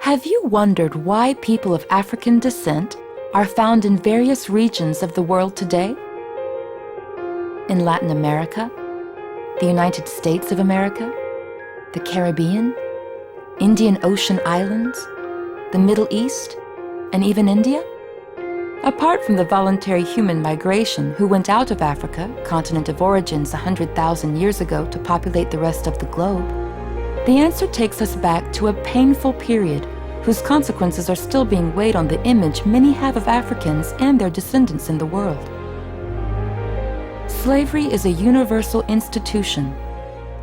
Have you wondered why people of African descent are found in various regions of the world today? In Latin America, the United States of America, the Caribbean, Indian Ocean islands, the Middle East, and even India? Apart from the voluntary human migration who went out of Africa, continent of origins 100,000 years ago, to populate the rest of the globe, the answer takes us back to a painful period whose consequences are still being weighed on the image many have of Africans and their descendants in the world. Slavery is a universal institution.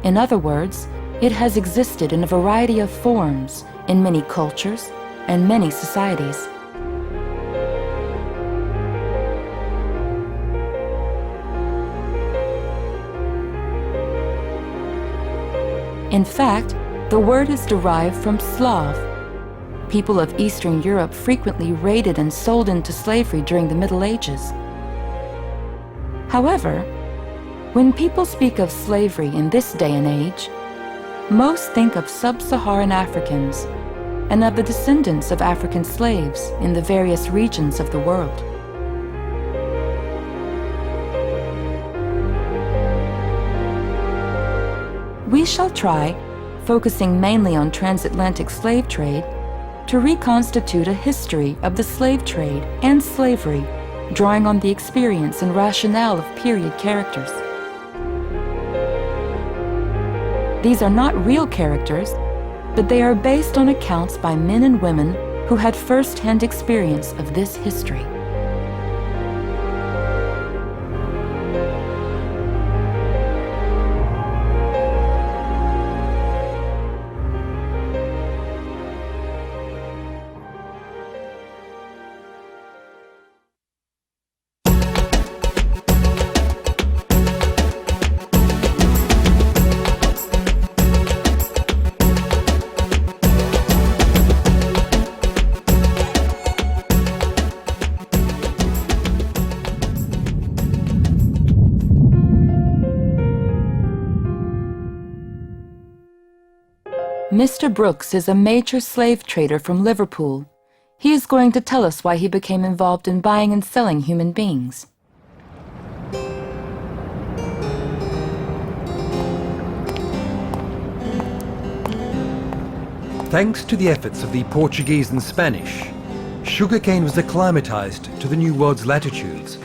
In other words, it has existed in a variety of forms in many cultures and many societies. In fact, the word is derived from Slav. People of Eastern Europe frequently raided and sold into slavery during the Middle Ages. However, when people speak of slavery in this day and age, most think of sub-Saharan Africans and of the descendants of African slaves in the various regions of the world. We shall try, focusing mainly on transatlantic slave trade, to reconstitute a history of the slave trade and slavery, drawing on the experience and rationale of period characters. These are not real characters, but they are based on accounts by men and women who had first-hand experience of this history. Mr. Brooks is a major slave trader from Liverpool. He is going to tell us why he became involved in buying and selling human beings. Thanks to the efforts of the Portuguese and Spanish, sugarcane was acclimatized to the New World's latitudes,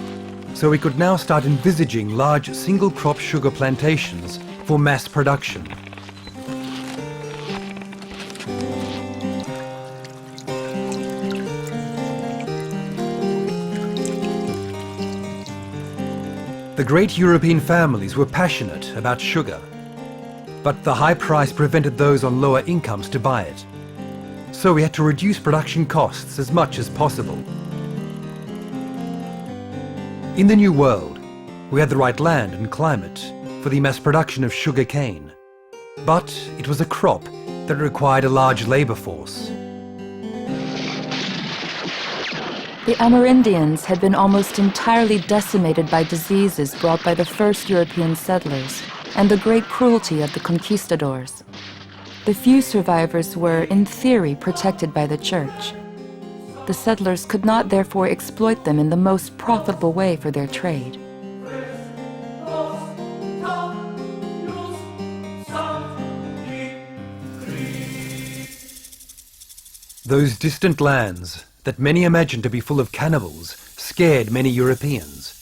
so we could now start envisaging large single-crop sugar plantations for mass production. The great European families were passionate about sugar, but the high price prevented those on lower incomes to buy it. So we had to reduce production costs as much as possible. In the New World, we had the right land and climate for the mass production of sugar cane, but it was a crop that required a large labor force. The Amerindians had been almost entirely decimated by diseases brought by the first European settlers and the great cruelty of the conquistadors. The few survivors were, in theory, protected by the church. The settlers could not therefore exploit them in the most profitable way for their trade. Those distant lands that many imagined to be full of cannibals scared many Europeans.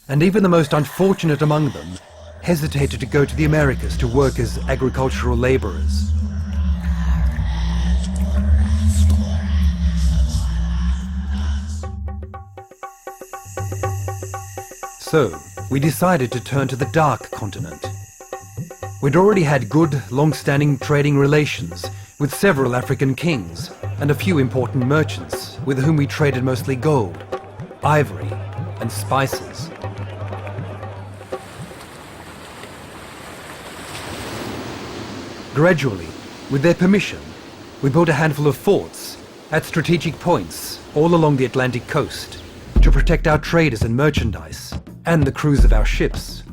And even the most unfortunate among them hesitated to go to the Americas to work as agricultural laborers. So, we decided to turn to the Dark Continent. We'd already had good, long-standing trading relations with several African kings and a few important merchants with whom we traded mostly gold, ivory, and spices. Gradually, with their permission, we built a handful of forts at strategic points all along the Atlantic coast to protect our traders and merchandise and the crews of our ships.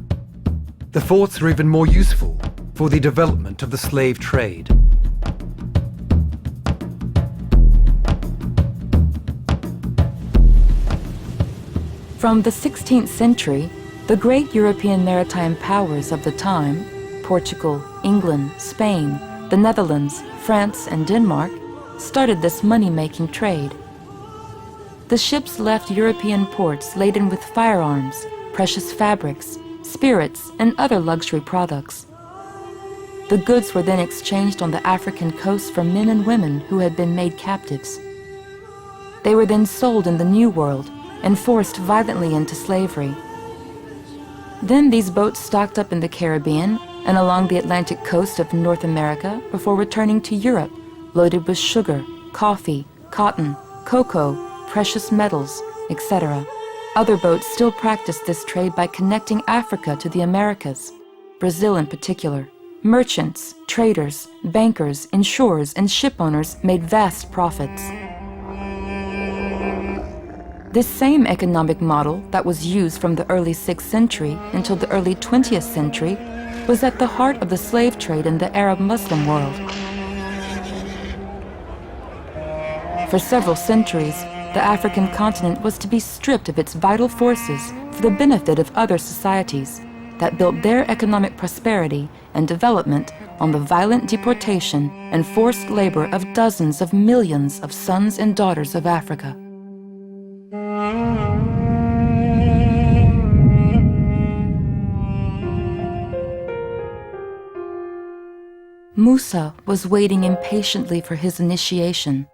The forts were even more useful for the development of the slave trade. From the 16th century, the great European maritime powers of the time, Portugal, England, Spain, the Netherlands, France, and Denmark, started this money-making trade. The ships left European ports laden with firearms, precious fabrics, spirits, and other luxury products. The goods were then exchanged on the African coast for men and women who had been made captives. They were then sold in the New World and forced violently into slavery. Then these boats stocked up in the Caribbean and along the Atlantic coast of North America before returning to Europe, loaded with sugar, coffee, cotton, cocoa, precious metals, etc. Other boats still practiced this trade by connecting Africa to the Americas, Brazil in particular. Merchants, traders, bankers, insurers, and shipowners made vast profits. This same economic model that was used from the early 6th century until the early 20th century was at the heart of the slave trade in the Arab Muslim world. For several centuries, the African continent was to be stripped of its vital forces for the benefit of other societies that built their economic prosperity and development on the violent deportation and forced labor of dozens of millions of sons and daughters of Africa. Musa was waiting impatiently for his initiation.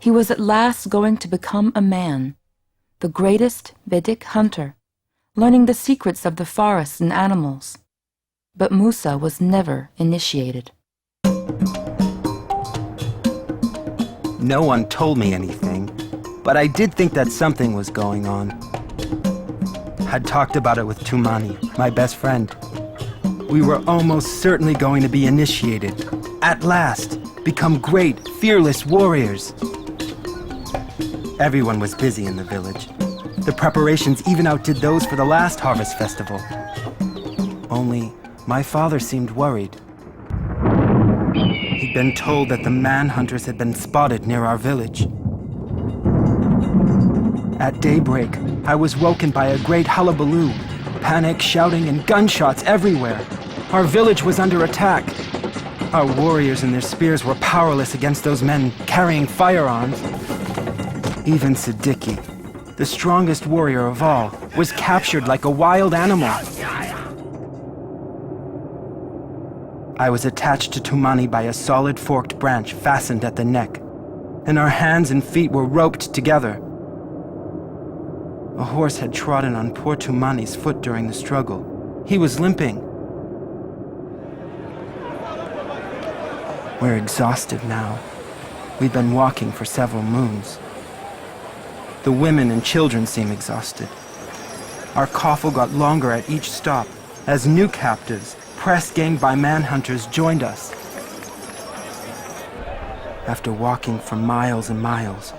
He was at last going to become a man, the greatest Vedic hunter, learning the secrets of the forests and animals. But Musa was never initiated. No one told me anything, but I did think that something was going on. I'd talked about it with Tumani, my best friend. We were almost certainly going to be initiated. At last, become great, fearless warriors. Everyone was busy in the village. The preparations even outdid those for the last harvest festival. Only, my father seemed worried. He'd been told that the manhunters had been spotted near our village. At daybreak, I was woken by a great hullabaloo, panic, shouting, and gunshots everywhere. Our village was under attack. Our warriors and their spears were powerless against those men carrying firearms. Even Siddiqui, the strongest warrior of all, was captured like a wild animal. I was attached to Tumani by a solid forked branch fastened at the neck, and our hands and feet were roped together. A horse had trodden on poor Tumani's foot during the struggle. He was limping. We're exhausted now. We've been walking for several moons. The women and children seem exhausted. Our coffle got longer at each stop as new captives, press-ganged by manhunters, joined us. After walking for miles and miles,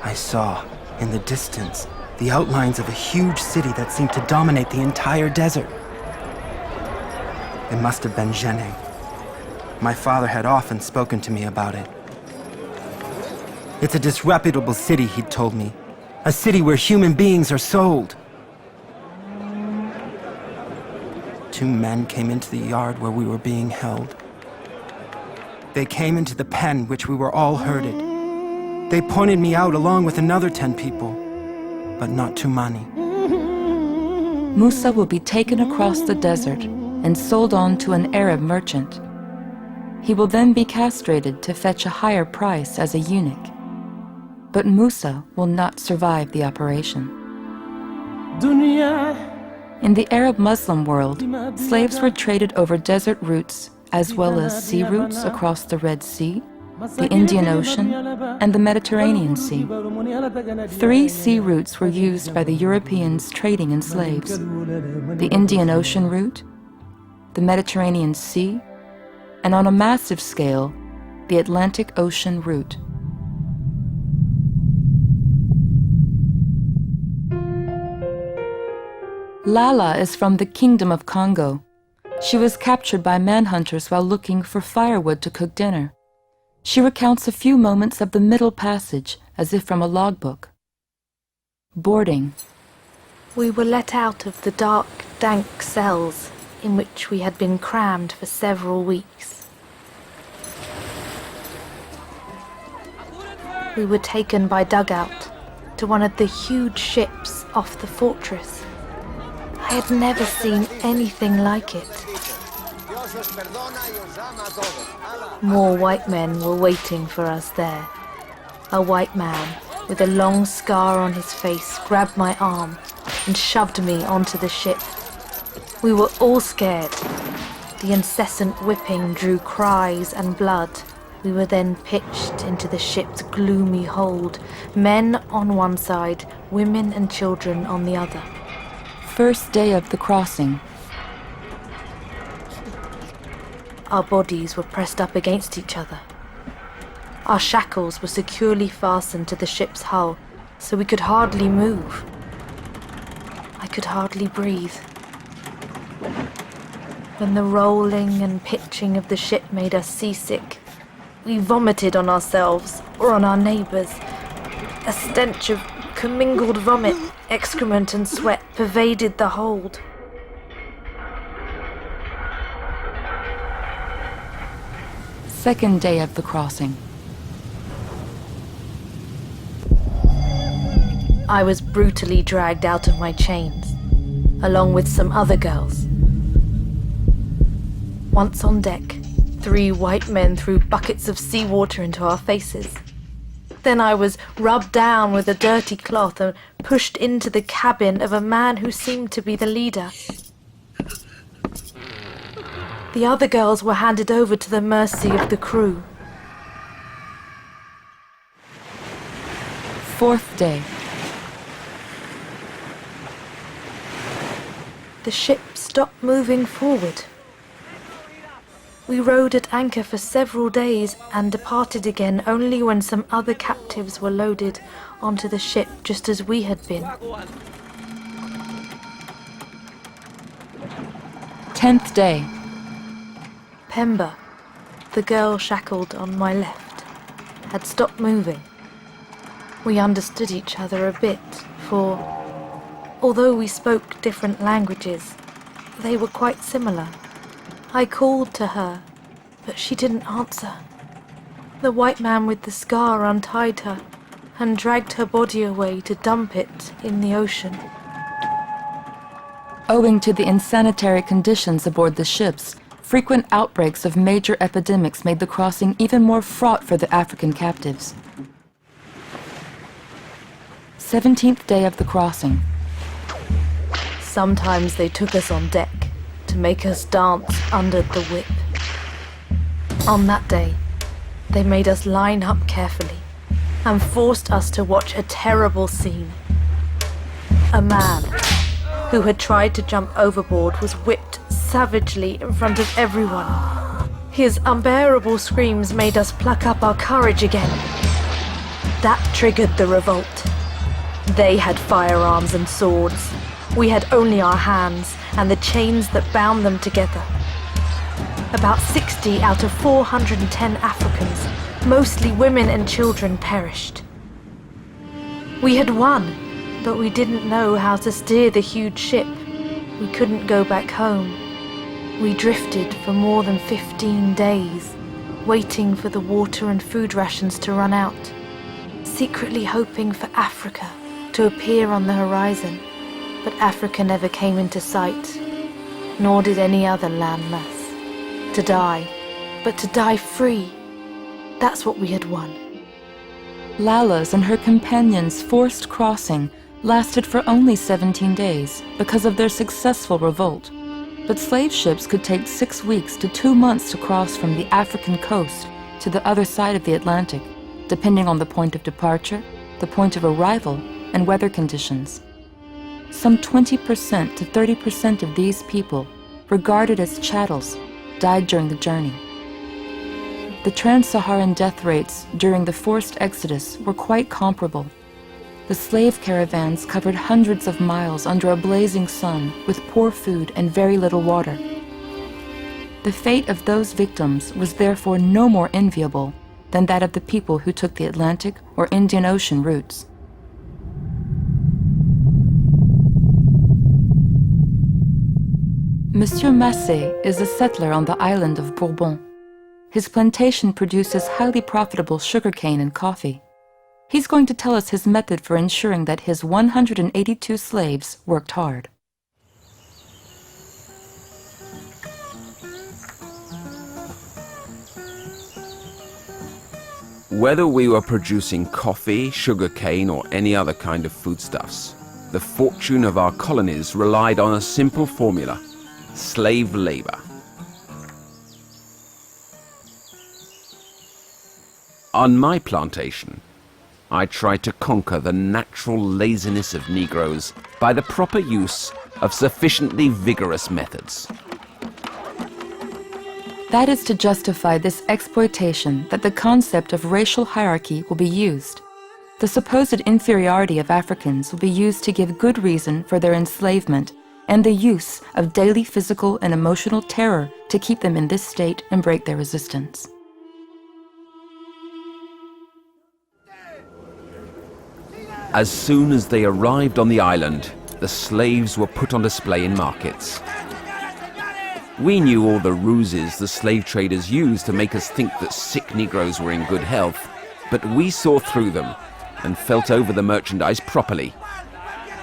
I saw, in the distance, the outlines of a huge city that seemed to dominate the entire desert. It must have been Jenne. My father had often spoken to me about it. It's a disreputable city, he'd told me. A city where human beings are sold. Two men came into the yard where we were being held. They came into the pen which we were all herded. They pointed me out along with another 10 people, but not Tumani. Musa will be taken across the desert and sold on to an Arab merchant. He will then be castrated to fetch a higher price as a eunuch. But Musa will not survive the operation. In the Arab Muslim world, slaves were traded over desert routes as well as sea routes across the Red Sea, the Indian Ocean, and the Mediterranean Sea. 3 sea routes were used by the Europeans trading in slaves: the Indian Ocean route, the Mediterranean Sea, and on a massive scale, the Atlantic Ocean route. Lala is from the Kingdom of Congo. She was captured by manhunters while looking for firewood to cook dinner. She recounts a few moments of the middle passage as if from a logbook. Boarding. We were let out of the dark, dank cells in which we had been crammed for several weeks. We were taken by dugout to one of the huge ships off the fortress. I had never seen anything like it. More white men were waiting for us there. A white man with a long scar on his face grabbed my arm and shoved me onto the ship. We were all scared. The incessant whipping drew cries and blood. We were then pitched into the ship's gloomy hold, men on one side, women and children on the other. First day of the crossing. Our bodies were pressed up against each other. Our shackles were securely fastened to the ship's hull, so we could hardly move. I could hardly breathe. When the rolling and pitching of the ship made us seasick, we vomited on ourselves or on our neighbours. A stench of commingled vomit, excrement and sweat pervaded the hold. Second day of the crossing. I was brutally dragged out of my chains, along with some other girls. Once on deck, 3 white men threw buckets of seawater into our faces. Then I was rubbed down with a dirty cloth and pushed into the cabin of a man who seemed to be the leader. The other girls were handed over to the mercy of the crew. Fourth day. The ship stopped moving forward. We rode at anchor for several days and departed again only when some other captives were loaded onto the ship just as we had been. 10th day. Pemba, the girl shackled on my left, had stopped moving. We understood each other a bit, for although we spoke different languages, they were quite similar. I called to her, but she didn't answer. The white man with the scar untied her and dragged her body away to dump it in the ocean. Owing to the insanitary conditions aboard the ships, frequent outbreaks of major epidemics made the crossing even more fraught for the African captives. 17th day of the crossing. Sometimes they took us on deck to make us dance under the whip. On that day, they made us line up carefully and forced us to watch a terrible scene. A man who had tried to jump overboard was whipped savagely in front of everyone. His unbearable screams made us pluck up our courage again. That triggered the revolt. They had firearms and swords. We had only our hands and the chains that bound them together. About 60 out of 410 Africans, mostly women and children, perished. We had won, but we didn't know how to steer the huge ship. We couldn't go back home. We drifted for more than 15 days, waiting for the water and food rations to run out, secretly hoping for Africa to appear on the horizon. But Africa never came into sight, nor did any other landmass. To die, but to die free. That's what we had won. Lala's and her companions' forced crossing lasted for only 17 days because of their successful revolt. But slave ships could take 6 weeks to 2 months to cross from the African coast to the other side of the Atlantic, depending on the point of departure, the point of arrival, and weather conditions. Some 20% to 30% of these people, regarded as chattels, died during the journey. The Trans-Saharan death rates during the forced exodus were quite comparable. The slave caravans covered hundreds of miles under a blazing sun with poor food and very little water. The fate of those victims was therefore no more enviable than that of the people who took the Atlantic or Indian Ocean routes. Monsieur Massé is a settler on the island of Bourbon. His plantation produces highly profitable sugarcane and coffee. He's going to tell us his method for ensuring that his 182 slaves worked hard. Whether we were producing coffee, sugarcane, or any other kind of foodstuffs, the fortune of our colonies relied on a simple formula: slave labor. On my plantation, I tried to conquer the natural laziness of Negroes by the proper use of sufficiently vigorous methods. That is to justify this exploitation that the concept of racial hierarchy will be used. The supposed inferiority of Africans will be used to give good reason for their enslavement and the use of daily physical and emotional terror to keep them in this state and break their resistance. As soon as they arrived on the island, the slaves were put on display in markets. We knew all the ruses the slave traders used to make us think that sick Negroes were in good health, but we saw through them and felt over the merchandise properly.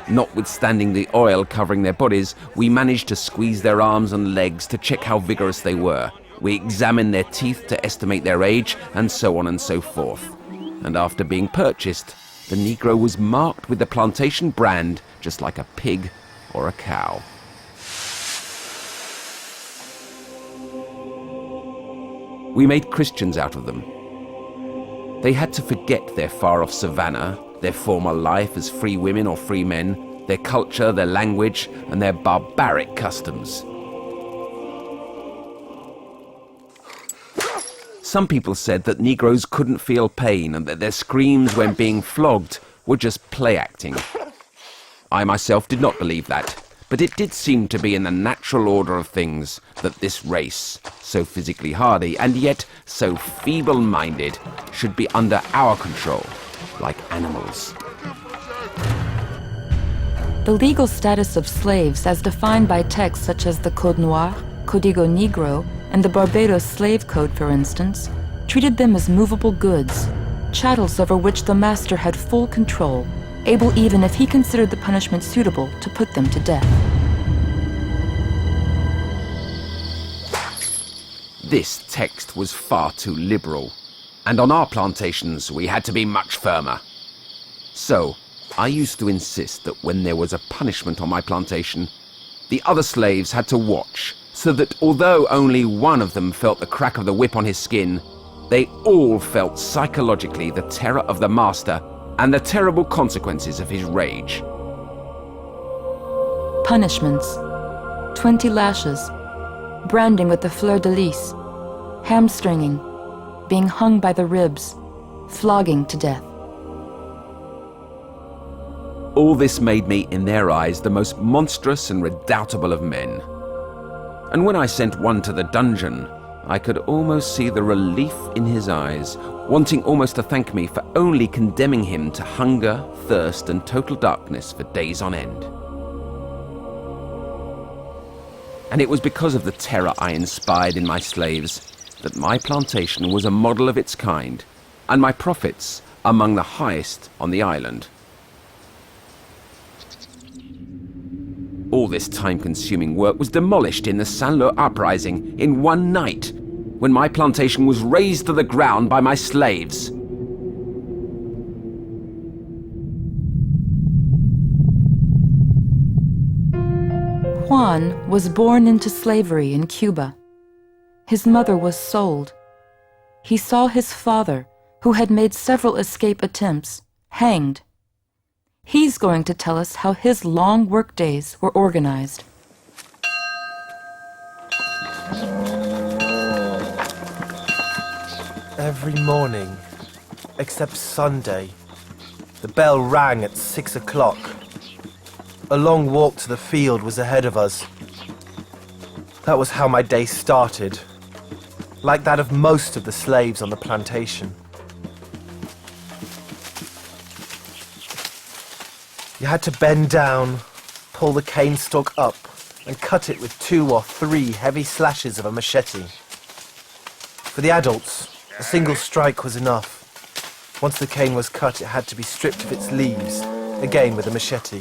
Notwithstanding the oil covering their bodies, we managed to squeeze their arms and legs to check how vigorous they were. We examined their teeth to estimate their age, and so on and so forth. And after being purchased, the Negro was marked with the plantation brand, just like a pig or a cow. We made Christians out of them. They had to forget their far-off savannah, their former life as free women or free men, their culture, their language, and their barbaric customs. Some people said that Negroes couldn't feel pain and that their screams when being flogged were just play acting. I myself did not believe that, but it did seem to be in the natural order of things that this race, so physically hardy and yet so feeble-minded, should be under our control, like animals. The legal status of slaves, as defined by texts such as the Code Noir, Código Negro, and the Barbados Slave Code, for instance, treated them as movable goods, chattels over which the master had full control, able even if he considered the punishment suitable to put them to death. This text was far too liberal, and on our plantations we had to be much firmer. So, I used to insist that when there was a punishment on my plantation, the other slaves had to watch, so that although only one of them felt the crack of the whip on his skin, they all felt psychologically the terror of the master and the terrible consequences of his rage. Punishments: 20 lashes, branding with the fleur-de-lis, hamstringing, being hung by the ribs, flogging to death. All this made me, in their eyes, the most monstrous and redoubtable of men. And when I sent one to the dungeon, I could almost see the relief in his eyes, wanting almost to thank me for only condemning him to hunger, thirst, and total darkness for days on end. And it was because of the terror I inspired in my slaves that my plantation was a model of its kind, and my profits among the highest on the island. All this time-consuming work was demolished in the Saint-Lô uprising in one night, when my plantation was razed to the ground by my slaves. Juan was born into slavery in Cuba. His mother was sold. He saw his father, who had made several escape attempts, hanged. He's going to tell us how his long work days were organized. Every morning, except Sunday, the bell rang at 6 o'clock. A long walk to the field was ahead of us. That was how my day started, like that of most of the slaves on the plantation. You had to bend down, pull the cane stalk up, and cut it with 2 or 3 heavy slashes of a machete. For the adults, a single strike was enough. Once the cane was cut, it had to be stripped of its leaves, again with a machete.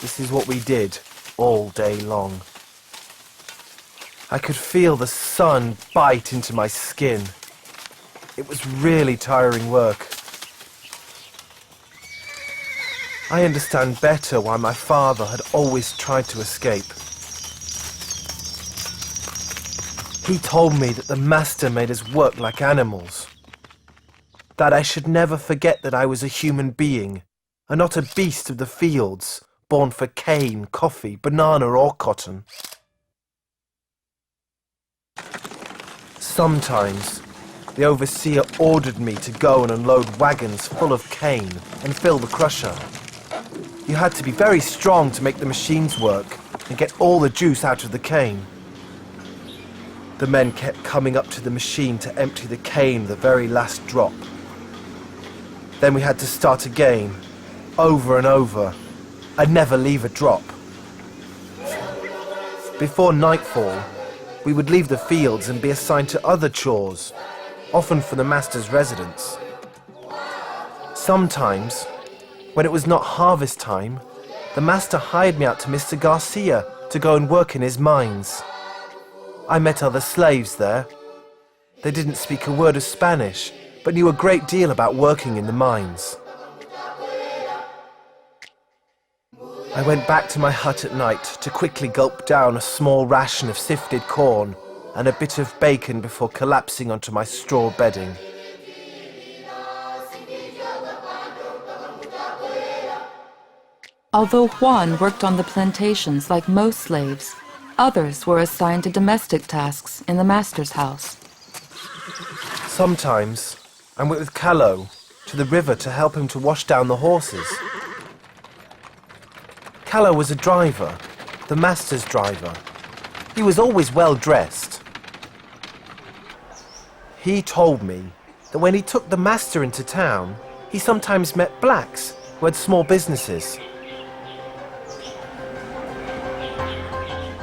This is what we did all day long. I could feel the sun bite into my skin. It was really tiring work. I understand better why my father had always tried to escape. He told me that the master made us work like animals. That I should never forget that I was a human being, and not a beast of the fields, born for cane, coffee, banana or cotton. Sometimes, the overseer ordered me to go and unload wagons full of cane and fill the crusher. You had to be very strong to make the machines work and get all the juice out of the cane. The men kept coming up to the machine to empty the cane the very last drop. Then we had to start again, over and over, and never leave a drop. Before nightfall, we would leave the fields and be assigned to other chores, often for the master's residence. Sometimes, when it was not harvest time, the master hired me out to Mr. Garcia to go and work in his mines. I met other slaves there. They didn't speak a word of Spanish, but knew a great deal about working in the mines. I went back to my hut at night to quickly gulp down a small ration of sifted corn and a bit of bacon before collapsing onto my straw bedding. Although Juan worked on the plantations like most slaves, others were assigned to domestic tasks in the master's house. Sometimes I went with Callo to the river to help him to wash down the horses. Callo was a driver, the master's driver. He was always well dressed. He told me that when he took the master into town, he sometimes met blacks who had small businesses.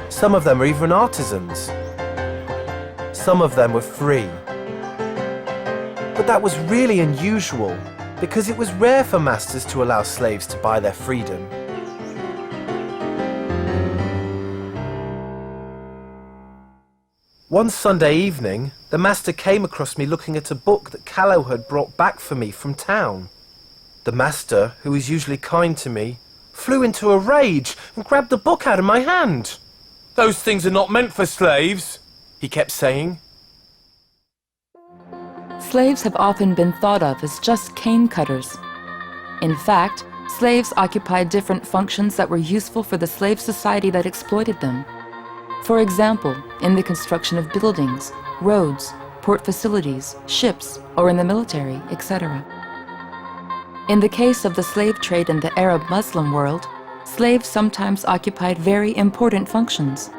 Some of them were even artisans. Some of them were free. But that was really unusual because it was rare for masters to allow slaves to buy their freedom. One Sunday evening, the master came across me looking at a book that Callo had brought back for me from town. The master, who is usually kind to me, flew into a rage and grabbed the book out of my hand. "Those things are not meant for slaves," he kept saying. Slaves have often been thought of as just cane cutters. In fact, slaves occupied different functions that were useful for the slave society that exploited them. For example, in the construction of buildings, roads, port facilities, ships, or in the military, etc. In the case of the slave trade in the Arab-Muslim world, slaves sometimes occupied very important functions.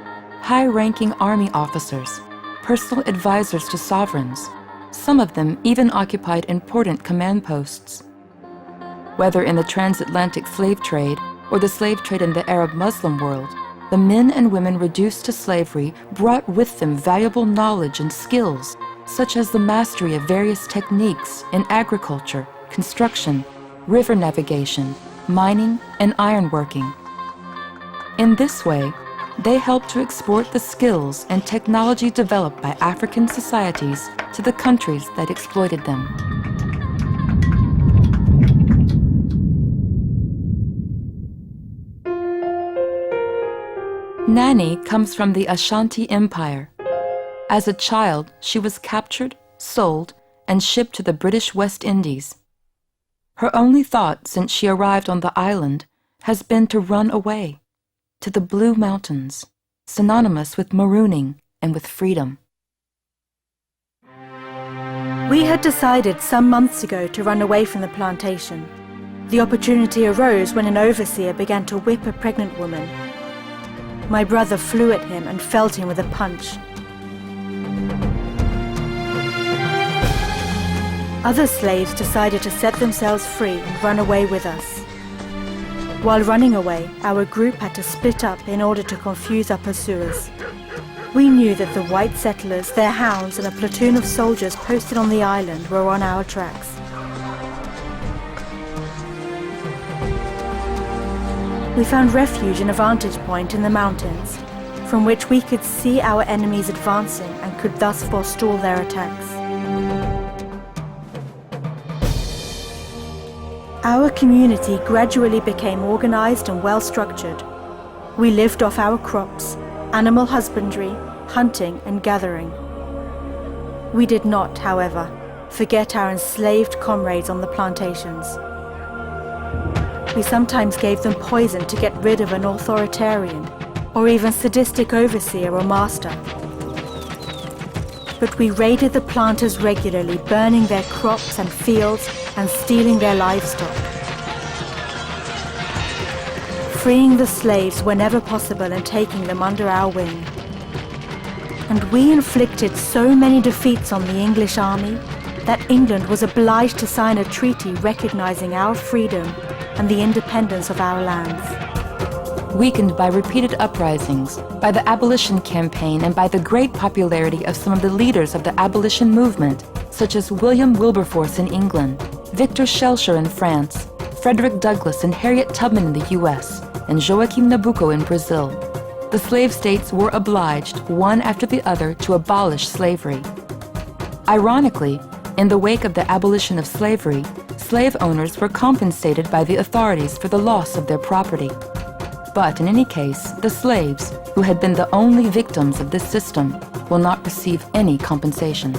High-ranking army officers, personal advisors to sovereigns. Some of them even occupied important command posts. Whether in the transatlantic slave trade or the slave trade in the Arab-Muslim world, the men and women reduced to slavery brought with them valuable knowledge and skills, such as the mastery of various techniques in agriculture, construction, river navigation, mining, and ironworking. In this way, they helped to export the skills and technology developed by African societies to the countries that exploited them. Nani comes from the Ashanti Empire. As a child, she was captured, sold, and shipped to the British West Indies. Her only thought since she arrived on the island has been to run away, to the Blue Mountains, synonymous with marooning and with freedom. We had decided some months ago to run away from the plantation. The opportunity arose when an overseer began to whip a pregnant woman. My brother flew at him and felled him with a punch. Other slaves decided to set themselves free and run away with us. While running away, our group had to split up in order to confuse our pursuers. We knew that the white settlers, their hounds, and a platoon of soldiers posted on the island were on our tracks. We found refuge in a vantage point in the mountains, from which we could see our enemies advancing and could thus forestall their attacks. Our community gradually became organized and well-structured. We lived off our crops, animal husbandry, hunting and gathering. We did not, however, forget our enslaved comrades on the plantations. We sometimes gave them poison to get rid of an authoritarian or even sadistic overseer or master. But we raided the planters regularly, burning their crops and fields and stealing their livestock. Freeing the slaves whenever possible and taking them under our wing. And we inflicted so many defeats on the English army that England was obliged to sign a treaty recognizing our freedom and the independence of our lands. Weakened by repeated uprisings, by the abolition campaign, and by the great popularity of some of the leaders of the abolition movement, such as William Wilberforce in England, Victor Schellcher in France, Frederick Douglass and Harriet Tubman in the US, and Joaquim Nabuco in Brazil, the slave states were obliged, one after the other, to abolish slavery. Ironically, in the wake of the abolition of slavery, slave owners were compensated by the authorities for the loss of their property. But in any case, the slaves, who had been the only victims of this system, will not receive any compensation.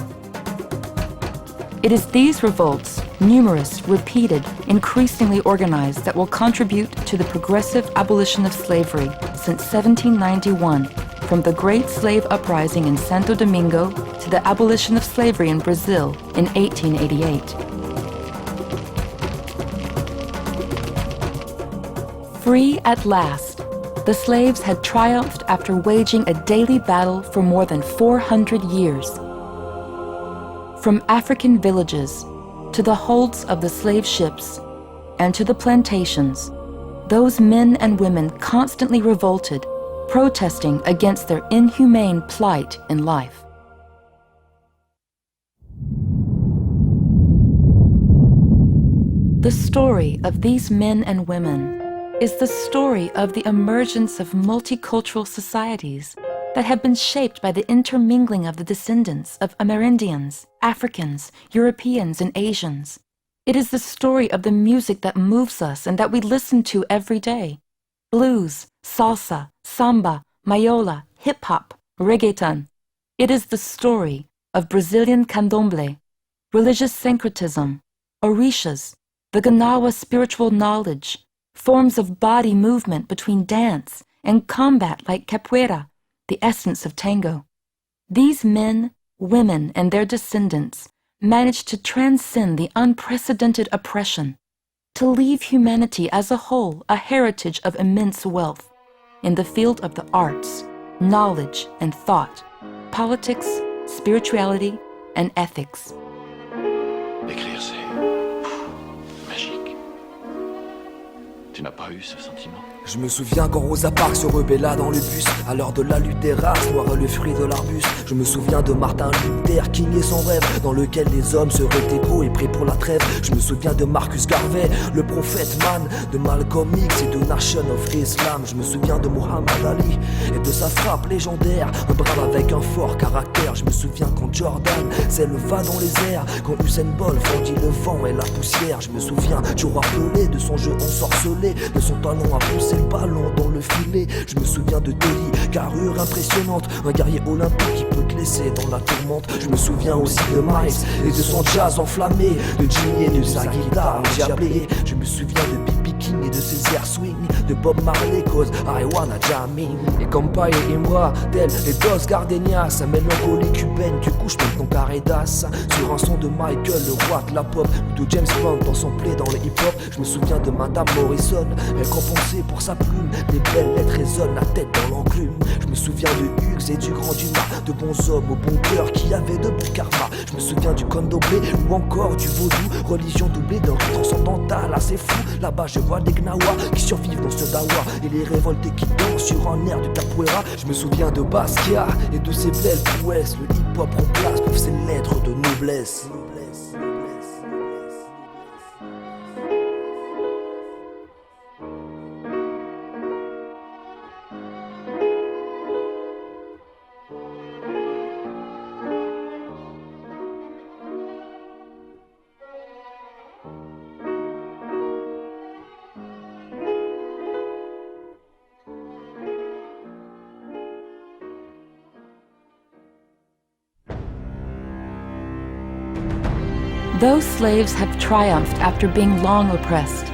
It is these revolts, numerous, repeated, increasingly organized, that will contribute to the progressive abolition of slavery since 1791, from the Great Slave Uprising in Santo Domingo to the abolition of slavery in Brazil in 1888. Free at last, the slaves had triumphed after waging a daily battle for more than 400 years. From African villages to the holds of the slave ships and to the plantations, those men and women constantly revolted, protesting against their inhumane plight in life. The story of these men and women is the story of the emergence of multicultural societies that have been shaped by the intermingling of the descendants of Amerindians, Africans, Europeans, and Asians. It is the story of the music that moves us and that we listen to every day. Blues, salsa, samba, mayola, hip-hop, reggaeton. It is the story of Brazilian candomblé, religious syncretism, orishas, the Ganawa spiritual knowledge, forms of body movement between dance and combat like capoeira, the essence of tango. These men, women, and their descendants managed to transcend the unprecedented oppression, to leave humanity as a whole a heritage of immense wealth in the field of the arts, knowledge and thought, politics, spirituality, and ethics. Écrire, c'est magique. Tu n'as pas eu ce sentiment? Je me souviens quand Rosa Parks se rebella dans le bus à l'heure de la lutte des races, noire le fruit de l'arbuste. Je me souviens de Martin Luther King et son rêve, dans lequel les hommes seraient égaux et prêts pour la trêve. Je me souviens de Marcus Garvey, le prophète man, de Malcolm X et de Nation of Islam. Je me souviens de Muhammad Ali et de sa frappe légendaire, un brave avec un fort caractère. Je me souviens quand Jordan s'éleva dans les airs, quand Usain Bolt fendit le vent et la poussière. Je me souviens du rappelé de son jeu ensorcelé, de son talent à pousser le ballon dans le filet. Je me souviens de Dolly, carrure impressionnante, un guerrier olympique qui peut te laisser dans la tourmente. Je me souviens aussi de Miles et de son jazz enflammé, de Jimmy et de sa guitare endiablée. Je me souviens de B.B. King et de ses airs swing, de Bob Marley cause I wanna jamming. Et comme Paille et Imra, tel les Dos Gardenias, sa mélancolie cubaine, du coup je mets ton l'arrêt d'as. Sur un son de Michael, le roi de la pop, ou de James Bond dans son play dans le hip-hop. Je me souviens de Madame Morrison, récompensée pour sa plume. Les belles lettres résonnent, la tête dans l'enclume. Je me souviens de Hughes et du grand Dumas, de bons hommes au bon cœur qui avaient de bons karma. Je me souviens du candomblé ou encore du vaudou, religion doublée d'un rite transcendantal assez fou. Là-bas je vois des gnawas qui survivent dans ce dawa et les révoltés qui dansent sur un air de capoeira. Je me souviens de Basquiat et de ses belles prouesses. Le hip-hop remplace pour ses lettres de noblesse. Those slaves have triumphed after being long oppressed.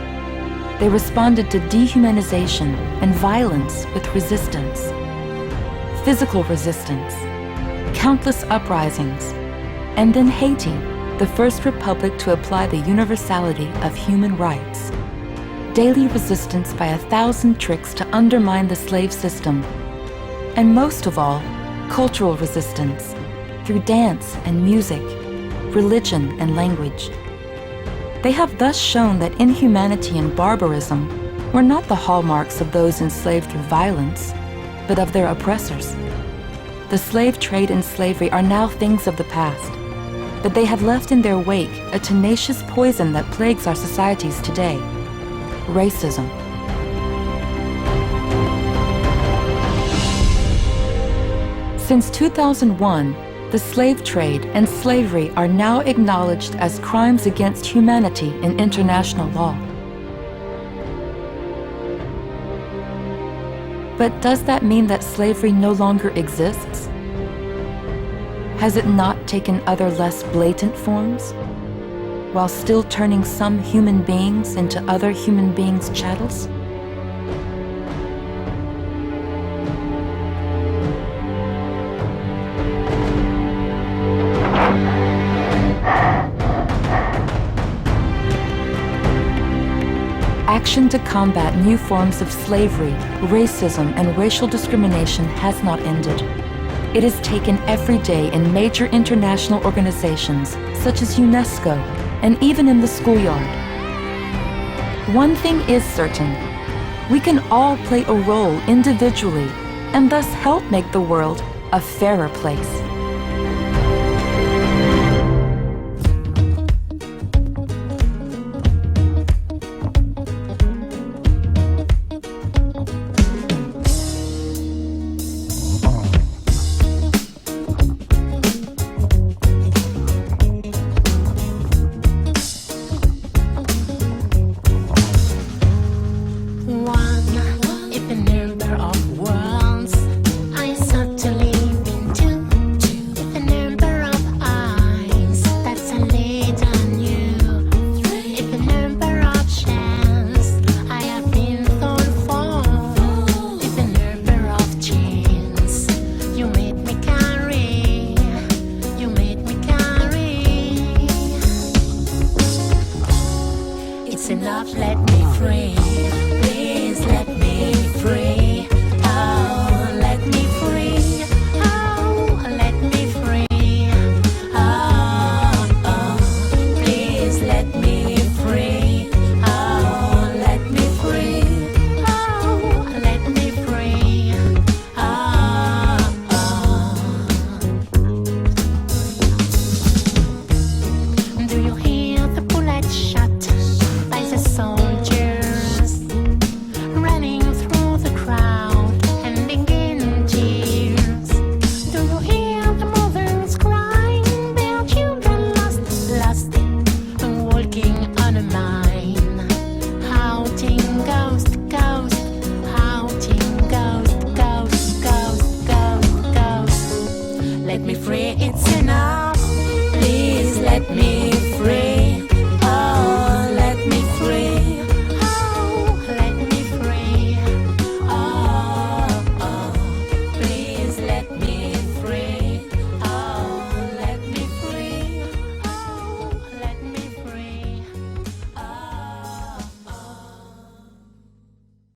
They responded to dehumanization and violence with resistance. Physical resistance, countless uprisings, and then Haiti, the first republic to apply the universality of human rights. Daily resistance by 1,000 tricks to undermine the slave system. And most of all, cultural resistance through dance and music, religion and language. They have thus shown that inhumanity and barbarism were not the hallmarks of those enslaved through violence, but of their oppressors. The slave trade and slavery are now things of the past, but they have left in their wake a tenacious poison that plagues our societies today: racism. Since 2001, the slave trade and slavery are now acknowledged as crimes against humanity in international law. But does that mean that slavery no longer exists? Has it not taken other less blatant forms, while still turning some human beings into other human beings' chattels? Action to combat new forms of slavery, racism, and racial discrimination has not ended. It is taken every day in major international organizations such as UNESCO and even in the schoolyard. One thing is certain: we can all play a role individually and thus help make the world a fairer place.